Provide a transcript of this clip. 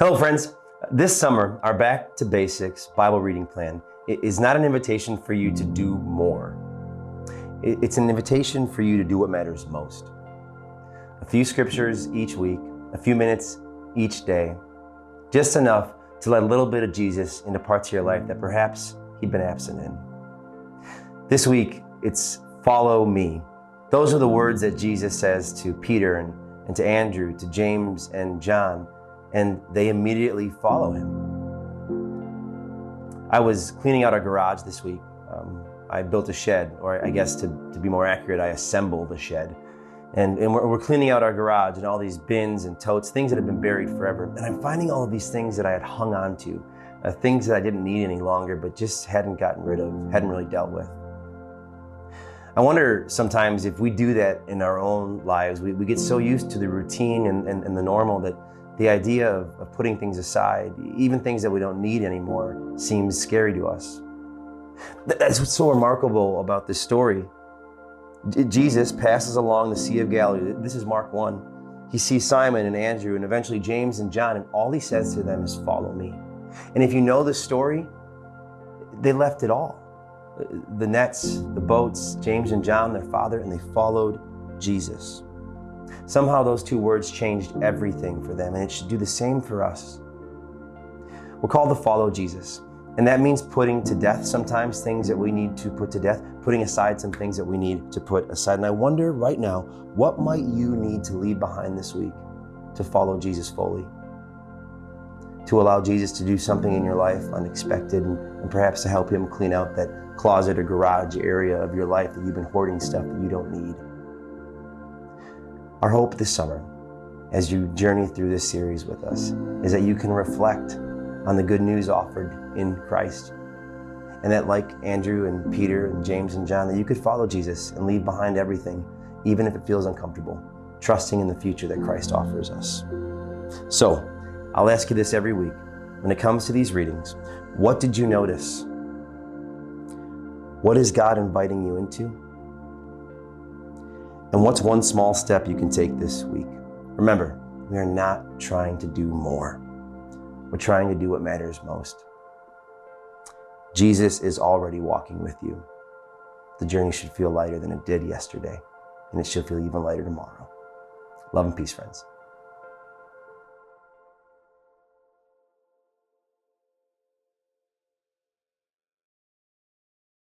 Hello, friends. This summer, our Back to Basics Bible reading plan is not an invitation for you to do more. It's an invitation for you to do what matters most. A few scriptures each week, a few minutes each day, just enough to let a little bit of Jesus into parts of your life that perhaps he'd been absent in. This week, it's follow me. Those are the words that Jesus says to Peter and to Andrew, to James and John, and they immediately follow him. I was cleaning out our garage this week. I built a shed, or I guess to be more accurate, I assembled a shed. And we're cleaning out our garage and all these bins and totes, things that have been buried forever. And I'm finding all of these things that I had hung on to, things that I didn't need any longer, but just hadn't gotten rid of, hadn't really dealt with. I wonder sometimes if we do that in our own lives, we get so used to the routine and the normal that the idea of putting things aside, even things that we don't need anymore, seems scary to us. That's what's so remarkable about this story. Jesus passes along the Sea of Galilee. This is Mark 1. He sees Simon and Andrew and eventually James and John, and all he says to them is, "Follow me." And if you know the story, they left it all. The nets, the boats, James and John, their father, and they followed Jesus. Somehow those two words changed everything for them, and it should do the same for us. We're called to follow Jesus, and that means putting to death sometimes things that we need to put to death, putting aside some things that we need to put aside. And I wonder right now, what might you need to leave behind this week to follow Jesus fully? To allow Jesus to do something in your life unexpected, and perhaps to help him clean out that closet or garage area of your life that you've been hoarding stuff that you don't need. Our hope this summer, as you journey through this series with us, is that you can reflect on the good news offered in Christ. And that, like Andrew and Peter and James and John, that you could follow Jesus and leave behind everything, even if it feels uncomfortable, trusting in the future that Christ offers us. So, I'll ask you this every week. When it comes to these readings, what did you notice? What is God inviting you into? And what's one small step you can take this week? Remember, we are not trying to do more. We're trying to do what matters most. Jesus is already walking with you. The journey should feel lighter than it did yesterday, and it should feel even lighter tomorrow. Love and peace, friends.